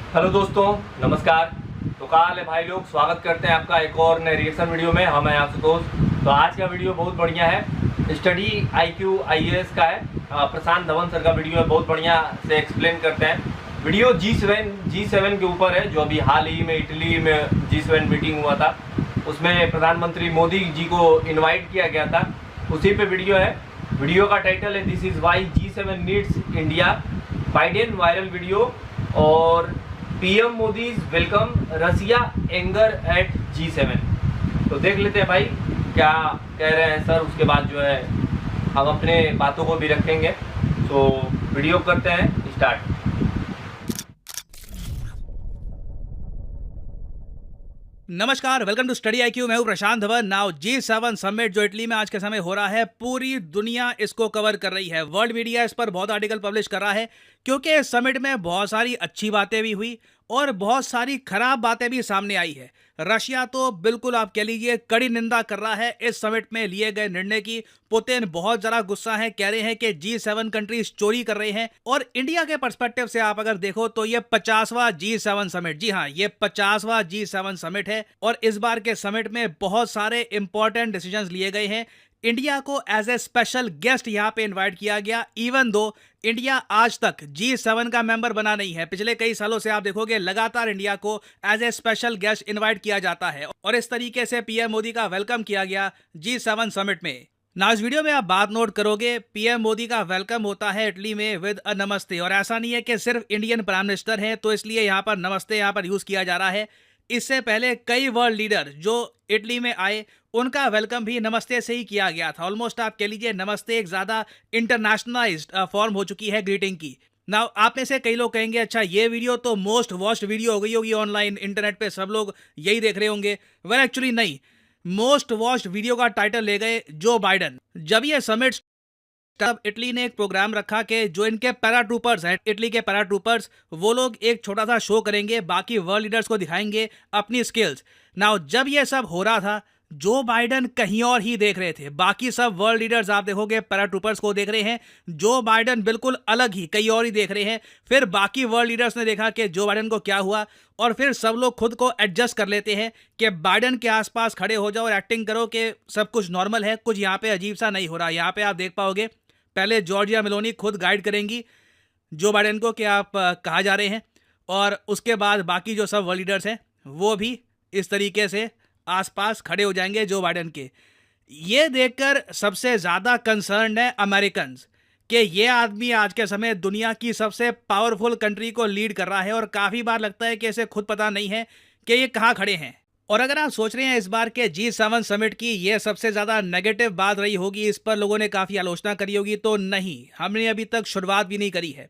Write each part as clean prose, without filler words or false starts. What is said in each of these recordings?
Hello दोस्तों, नमस्कार। तो क्या हाल है भाई लोग। स्वागत करते हैं आपका एक और नए रिएक्शन वीडियो में। हम हैं आशुतोष। तो आज का वीडियो बहुत बढ़िया है, स्टडी IQ IAS का है। प्रशांत धवन सर का वीडियो है, बहुत बढ़िया से एक्सप्लेन करते हैं। वीडियो G7 के ऊपर है, जो अभी हाल ही में इटली में G7 मीटिंग हुआ था, उसमें प्रधानमंत्री मोदी जी को इन्वाइट किया गया था, उसी पे वीडियो है। वीडियो का टाइटल है this is why G7 needs India, Biden viral video, और PM मोदी वेलकम रसिया एंगर एट G7। तो देख लेते हैं भाई क्या कह रहे हैं सर। उसके बाद जो है हम अपने बातों को भी रखेंगे। तो वीडियो करते हैं स्टार्ट। नमस्कार, वेलकम टू स्टडी IQ। मैं हूं प्रशांत धवन। नाउ G7 समिट जो इटली में आज के समय हो रहा है, पूरी दुनिया इसको कवर कर रही है। वर्ल्ड मीडिया इस पर बहुत आर्टिकल पब्लिश कर रहा है, क्योंकि इस समिट में बहुत सारी अच्छी बातें भी हुई और बहुत सारी खराब बातें भी सामने आई है। रशिया तो बिल्कुल आप कह लीजिए कड़ी निंदा कर रहा है इस समिट में लिए गए निर्णय की। पुतिन बहुत ज्यादा गुस्सा है, कह रहे हैं कि G7 कंट्रीज चोरी कर रहे हैं। और इंडिया के पर्सपेक्टिव से आप अगर देखो तो ये 50वां G7 समिट, जी हाँ, ये 50वां G7 समिट है। और इस बार के समिट में बहुत सारे इंपॉर्टेंट डिसीजंस लिए गए हैं। इंडिया को एज ए स्पेशल गेस्ट यहां पे इनवाइट किया गया, इवन दो इंडिया आज तक G7 का मेंबर बना नहीं है। पिछले कई सालों से आप देखोगे लगातार इंडिया को as a special guest invite किया जाता है, और इस तरीके से PM मोदी का वेलकम किया गया G7 समिट में। ना इस वीडियो में आप बात नोट करोगे, PM मोदी का वेलकम होता है इटली में विद अ नमस्ते। और ऐसा नहीं है कि सिर्फ इंडियन प्राइम मिनिस्टर है तो इसलिए यहाँ पर नमस्ते यहाँ पर यूज किया जा रहा है। इससे पहले कई वर्ल्ड लीडर जो इटली में आए, उनका वेलकम भी नमस्ते से ही किया गया था। ऑलमोस्ट आप कह लीजिए नमस्ते एक ज्यादा इंटरनेशनलाइज्ड फॉर्म हो चुकी है ग्रीटिंग की। नाउ आप में से कई लोग कहेंगे अच्छा ये वीडियो तो मोस्ट वॉच्ड वीडियो हो गई होगी ऑनलाइन, इंटरनेट पे सब लोग यही देख रहे होंगे। वेल एक्चुअली नहीं, मोस्ट वॉच्ड वीडियो का टाइटल ले गए जो बाइडन। जब ये समिट तब इटली ने एक प्रोग्राम रखा कि जो इनके पैराट्रूपर्स हैं, इटली के पैराट्रूपर्स, वो लोग एक छोटा सा शो करेंगे, बाकी वर्ल्ड लीडर्स को दिखाएंगे अपनी स्किल्स। नाउ जब ये सब हो रहा था, जो बाइडन कहीं और ही देख रहे थे। बाकी सब वर्ल्ड लीडर्स आप देखोगे पैराट्रूपर्स को देख रहे हैं, जो बाइडन बिल्कुल अलग ही कहीं और ही देख रहे हैं। फिर बाकी वर्ल्ड लीडर्स ने देखा कि जो बाइडन को क्या हुआ, और फिर सब लोग खुद को एडजस्ट कर लेते हैं कि बाइडन के आसपास खड़े हो जाओ और एक्टिंग करो कि सब कुछ नॉर्मल है, कुछ यहाँ पे अजीब सा नहीं हो रहा। यहाँ पे आप देख पाओगे पहले जॉर्जिया मेलोनी खुद गाइड करेंगी जो बाइडेन को कि आप कहाँ जा रहे हैं, और उसके बाद बाकी जो सब वर्ल्ड लीडर्स हैं वो भी इस तरीके से आसपास खड़े हो जाएंगे जो बाइडेन के। ये देखकर सबसे ज़्यादा कंसर्न है अमेरिकन्स कि ये आदमी आज के समय दुनिया की सबसे पावरफुल कंट्री को लीड कर रहा है, और काफ़ी बार लगता है कि इसे खुद पता नहीं है कि ये कहाँ खड़े हैं। और अगर आप सोच रहे हैं इस बार के G7 समिट की ये सबसे ज़्यादा नेगेटिव बात रही होगी, इस पर लोगों ने काफ़ी आलोचना करी होगी, तो नहीं, हमने अभी तक शुरुआत भी नहीं करी है।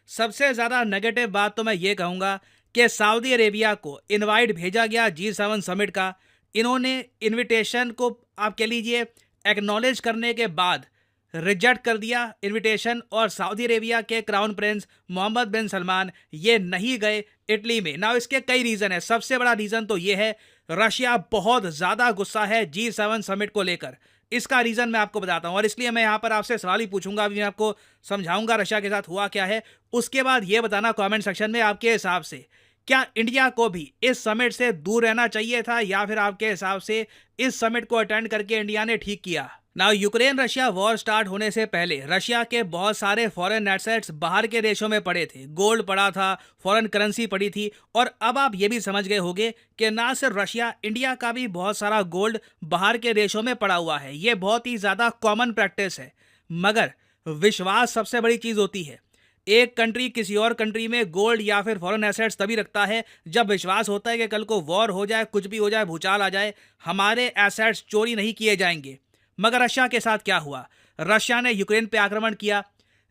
सबसे ज़्यादा नेगेटिव बात तो मैं ये कहूँगा कि सऊदी अरेबिया को इनवाइट भेजा गया G7 समिट का। इन्होंने इनविटेशन को आप कह लीजिए एक्नॉलेज करने के बाद रिजेक्ट कर दिया इनविटेशन, और सऊदी अरेबिया के क्राउन प्रिंस मोहम्मद बिन सलमान ये नहीं गए इटली में। ना इसके कई रीज़न है। सबसे बड़ा रीज़न तो ये है रशिया बहुत ज़्यादा गुस्सा है G7 समिट को लेकर। इसका रीज़न मैं आपको बताता हूँ, और इसलिए मैं यहाँ पर आपसे सवाल ही पूछूंगा। अभी मैं आपको समझाऊंगा रशिया के साथ हुआ क्या है, उसके बाद ये बताना कमेंट सेक्शन में आपके हिसाब से क्या इंडिया को भी इस समिट से दूर रहना चाहिए था, या फिर आपके हिसाब से इस समिट को अटेंड करके इंडिया ने ठीक किया। Now Ukraine Russia war start होने से पहले रशिया के बहुत सारे फॉरेन एसेट्स बाहर के देशों में पड़े थे। गोल्ड पड़ा था, फॉरेन करेंसी पड़ी थी, और अब आप ये भी समझ गए होंगे कि ना सिर्फ रशिया, इंडिया का भी बहुत सारा गोल्ड बाहर के देशों में पड़ा हुआ है। ये बहुत ही ज़्यादा कॉमन प्रैक्टिस है। मगर विश्वास सबसे बड़ी चीज़ होती है। एक कंट्री किसी और कंट्री में गोल्ड या फिर फॉरेन एसेट्स तभी रखता है जब विश्वास होता है कि कल को वॉर हो जाए, कुछ भी हो जाए, भूचाल आ जाए, हमारे एसेट्स चोरी नहीं किए जाएंगे। मगर रशिया के साथ क्या हुआ? रशिया ने यूक्रेन पे आक्रमण किया।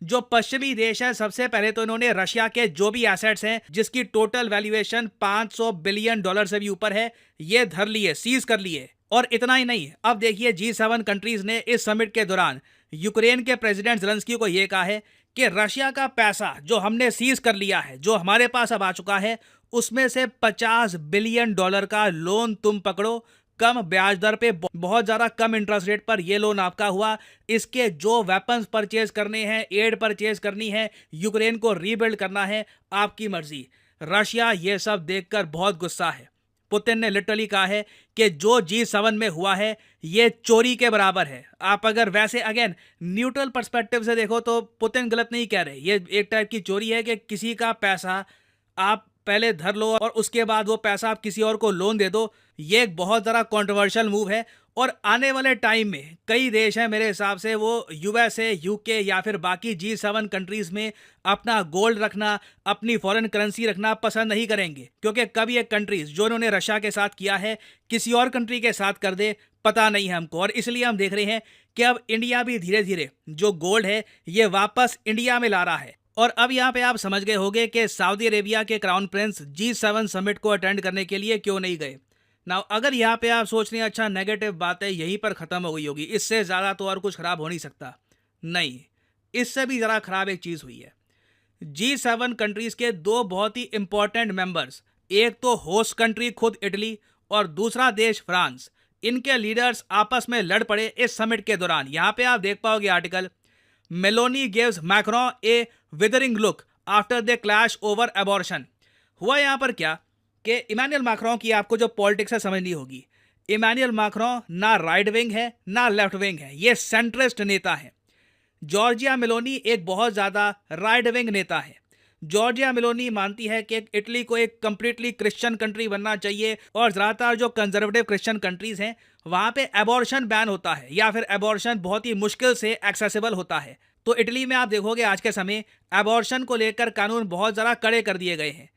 जो पश्चिमी देश है, सबसे पहले तो इन्होंने रशिया के जो भी एसेट्स हैं जिसकी टोटल वैल्यूएशन $500 बिलियन से भी ऊपर है, ये धर लिए, सीज कर लिए। और इतना ही नहीं, अब देखिए G7 कंट्रीज ने इस समिट के दौरान यूक्रेन के प्रेसिडेंट ज़ेलेंस्की को यह कहा है कि रशिया का पैसा जो हमने सीज कर लिया है, जो हमारे पास अब आ चुका है, उसमें से $50 बिलियन का लोन तुम पकड़ो, कम ब्याज दर पे, बहुत ज़्यादा कम इंटरेस्ट रेट पर ये लोन आपका हुआ। इसके जो वेपन्स परचेज करने हैं, एड परचेज करनी है, यूक्रेन को रीबिल्ड करना है, आपकी मर्जी। रशिया ये सब देखकर बहुत गुस्सा है। पुतिन ने लिटरली कहा है कि जो G7 में हुआ है ये चोरी के बराबर है। आप अगर वैसे अगेन न्यूट्रल पर्सपेक्टिव से देखो तो पुतिन गलत नहीं कह रहे। ये एक टाइप की चोरी है कि किसी का पैसा आप पहले धर लो और उसके बाद वो पैसा आप किसी और को लोन दे दो। ये एक बहुत ज़्यादा कंट्रोवर्शियल मूव है और आने वाले टाइम में कई देश हैं मेरे हिसाब से वो USA, UK या फिर बाकी G7 कंट्रीज़ में अपना गोल्ड रखना, अपनी फॉरेन करेंसी रखना पसंद नहीं करेंगे, क्योंकि कभी एक कंट्रीज़ जो इन्होंने रशिया के साथ किया है किसी और कंट्री के साथ कर दे पता नहीं है हमको। और इसलिए हम देख रहे हैं कि अब इंडिया भी धीरे धीरे जो गोल्ड है ये वापस इंडिया में ला रहा है। और अब यहाँ पे आप समझ गए होंगे कि सऊदी अरेबिया के क्राउन प्रिंस G7 समिट को अटेंड करने के लिए क्यों नहीं गए। नाउ अगर यहाँ पे आप सोच रहे हैं अच्छा नेगेटिव बातें यहीं पर ख़त्म हो गई होगी, इससे ज़्यादा तो और कुछ ख़राब हो नहीं सकता, नहीं, इससे भी ज़रा ख़राब एक चीज़ हुई है। G7 कंट्रीज़ के दो बहुत ही इंपॉर्टेंट मेंबर्स, एक तो होस्ट कंट्री खुद इटली और दूसरा देश फ्रांस, इनके लीडर्स आपस में लड़ पड़े इस समिट के दौरान। यहाँ पे आप देख पाओगे article, Meloni gives Macron A withering look after the clash over abortion. हुआ यहाँ पर क्या कि इमैनुअल मैक्रोन की आपको जो पॉलिटिक्स है समझनी होगी। इमैनुअल मैक्रोन ना राइट विंग है ना लेफ्ट विंग है, ये सेंट्रिस्ट नेता है। जॉर्जिया मेलोनी एक बहुत ज़्यादा राइट विंग नेता है। जॉर्जिया मेलोनी मानती है कि इटली को एक कंप्लीटली क्रिश्चियन कंट्री बनना चाहिए और ज़्यादातर जो कंजर्वेटिव क्रिश्चियन कंट्रीज़ हैं वहाँ पे एबॉर्शन बैन होता है या फिर एबॉर्शन बहुत ही मुश्किल से एक्सेसिबल होता है। तो इटली में आप देखोगे आज के समय एबॉर्शन को लेकर कानून बहुत ज़्यादा कड़े कर दिए गए हैं।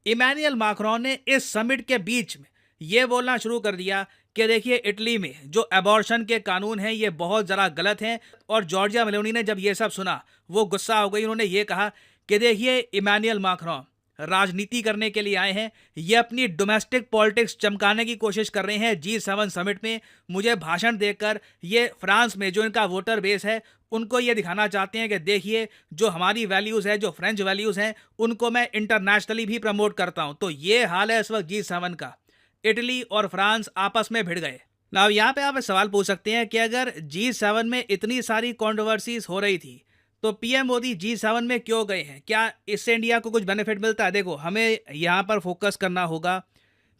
इमैनुअल मैक्रोन ने इस समिट के बीच में ये बोलना शुरू कर दिया कि देखिए इटली में जो एबॉर्शन के कानून हैं ये बहुत ज़रा गलत हैं। और जॉर्जिया मेलोनी ने जब ये सब सुना वो गुस्सा हो गई। उन्होंने ये कहा कि देखिए इमैनुअल मैक्रोन राजनीति करने के लिए आए हैं, ये अपनी डोमेस्टिक पॉलिटिक्स चमकाने की कोशिश कर रहे हैं G7 समिट में। मुझे भाषण देकर ये फ्रांस में जो इनका वोटर बेस है उनको ये दिखाना चाहते हैं कि देखिए जो हमारी वैल्यूज़ है, जो फ्रेंच वैल्यूज़ हैं, उनको मैं इंटरनेशनली भी प्रमोट करता हूँ। तो ये हाल है इस वक्त G7 का। इटली और फ्रांस आपस में भिड़ गए। now यहाँ पे आप सवाल पूछ सकते हैं कि अगर G7 में इतनी सारी कॉन्ट्रोवर्सीज हो रही थी तो पीएम मोदी G7 में क्यों गए हैं? क्या इससे इंडिया को कुछ बेनिफिट मिलता है? देखो हमें यहाँ पर फोकस करना होगा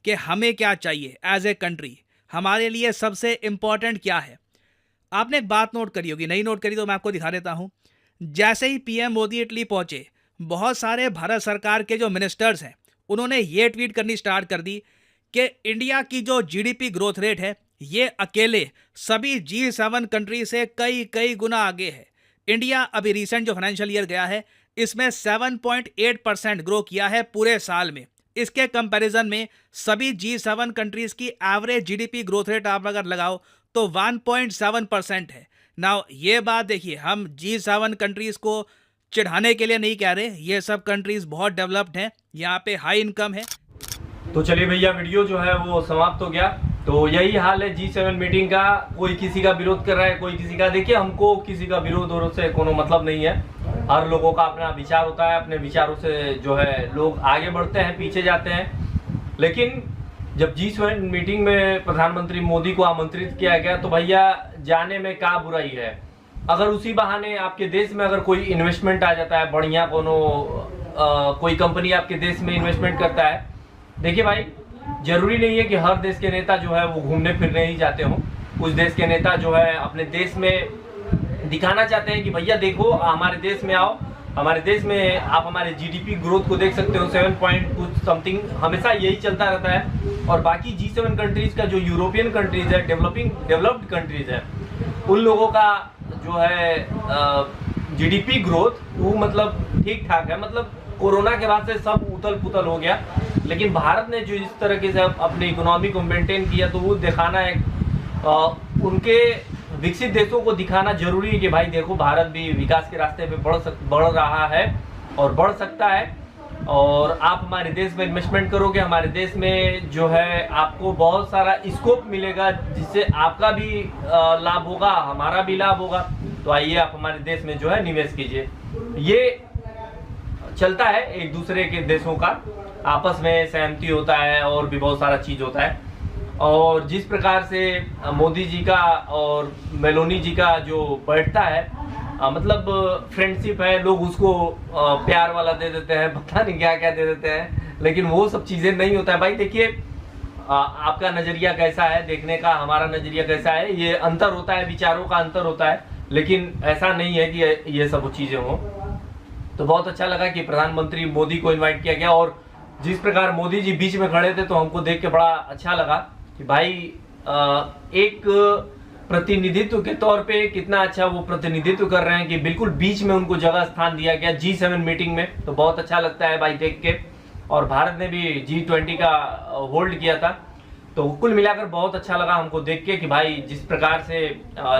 कि हमें क्या चाहिए एज ए कंट्री, हमारे लिए सबसे इम्पॉर्टेंट क्या है। आपने एक बात नोट करी होगी, नहीं नोट करी तो मैं आपको दिखा देता हूँ। जैसे ही पीएम मोदी इटली पहुँचे बहुत सारे भारत सरकार के जो मिनिस्टर्स हैं उन्होंने ये ट्वीट करनी स्टार्ट कर दी कि इंडिया की जो जीडीपी ग्रोथ रेट है ये अकेले सभी G7 कंट्री से कई गुना आगे है। इंडिया अभी रिसेंट जो फाइनेंशियल ईयर गया है इसमें 7.8% ग्रो किया है पूरे साल में। इसके कंपैरिजन में सभी G7 कंट्रीज की एवरेज जीडीपी ग्रोथ रेट आप अगर लगाओ तो 1.7% है। नाउ ये बात देखिए, हम G7 कंट्रीज को चिढ़ाने के लिए नहीं कह रहे, ये सब कंट्रीज बहुत डेवलप्ड हैं, यहाँ पे हाई इनकम है। तो चलिए भैया वीडियो जो है वो समाप्त हो गया। तो यही हाल है G7 मीटिंग का। कोई किसी का विरोध कर रहा है, कोई किसी का। देखिए हमको किसी का विरोध से कोनो मतलब नहीं है। हर लोगों का अपना विचार होता है, अपने विचारों से जो है लोग आगे बढ़ते हैं, पीछे जाते हैं। लेकिन जब G7 मीटिंग में प्रधानमंत्री मोदी को आमंत्रित किया गया तो भैया जाने में क्या बुराई है। अगर उसी बहाने आपके देश में अगर कोई इन्वेस्टमेंट आ जाता है, बढ़िया कोई कंपनी आपके देश में इन्वेस्टमेंट करता है। देखिए भाई, जरूरी नहीं है कि हर देश के नेता जो है वो घूमने फिरने ही जाते हों। कुछ देश के नेता जो है अपने देश में दिखाना चाहते हैं कि भैया देखो हमारे देश में आओ, हमारे देश में आप हमारे जीडीपी ग्रोथ को देख सकते हो, 7 पॉइंट कुछ समथिंग, हमेशा यही चलता रहता है। और बाकी G7 कंट्रीज का जो यूरोपियन कंट्रीज है, डेवलप्ड कंट्रीज है, उन लोगों का जो है जीडीपी ग्रोथ वो मतलब ठीक ठाक है। मतलब कोरोना के बाद से सब उथल पुथल हो गया, लेकिन भारत ने जो इस तरीके से अपनी इकोनॉमी को मेंटेन किया तो वो दिखाना है, उनके विकसित देशों को दिखाना जरूरी है कि भाई देखो भारत भी विकास के रास्ते पे बढ़ रहा है और बढ़ सकता है। और आप हमारे देश में इन्वेस्टमेंट करोगे, हमारे देश में जो है आपको बहुत सारा स्कोप मिलेगा जिससे आपका भी लाभ होगा, हमारा भी लाभ होगा। तो आइए आप हमारे देश में जो है निवेश कीजिए। ये चलता है एक दूसरे के देशों का, आपस में सहमति होता है और भी बहुत सारा चीज होता है। और जिस प्रकार से मोदी जी का और मेलोनी जी का जो बैठता है, मतलब फ्रेंडशिप है, लोग उसको प्यार वाला दे देते हैं, पता नहीं क्या क्या दे देते हैं। लेकिन वो सब चीजें नहीं होता है भाई। देखिए आपका नजरिया कैसा है देखने का, हमारा नजरिया कैसा है, ये अंतर होता है, विचारों का अंतर होता है, लेकिन ऐसा नहीं है कि ये सब चीजें हों। तो बहुत अच्छा लगा कि प्रधानमंत्री मोदी को इनवाइट किया गया, और जिस प्रकार मोदी जी बीच में खड़े थे तो हमको देख के बड़ा अच्छा लगा कि भाई एक प्रतिनिधित्व के तौर पे कितना अच्छा वो प्रतिनिधित्व कर रहे हैं कि बिल्कुल बीच में उनको जगह स्थान दिया गया G7 मीटिंग में। तो बहुत अच्छा लगता है भाई देख के। और भारत ने भी G20 का होल्ड किया था, तो कुल मिलाकर बहुत अच्छा लगा हमको देख के कि भाई जिस प्रकार से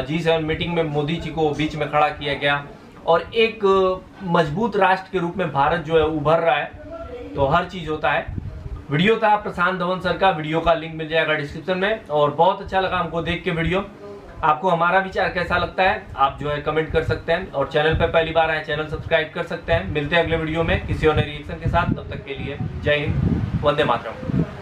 G7 मीटिंग में मोदी जी को बीच में खड़ा किया गया, और एक मजबूत राष्ट्र के रूप में भारत जो है उभर रहा है। तो हर चीज होता है। वीडियो था प्रशांत धवन सर का, वीडियो का लिंक मिल जाएगा डिस्क्रिप्शन में, और बहुत अच्छा लगा हमको देख के वीडियो। आपको हमारा विचार कैसा लगता है आप जो है कमेंट कर सकते हैं, और चैनल पे पहली बार आए चैनल सब्सक्राइब कर सकते हैं। मिलते हैं अगले वीडियो में किसी और नए रिएक्शन के साथ, तब तक के लिए जय हिंद, वंदे मातरम।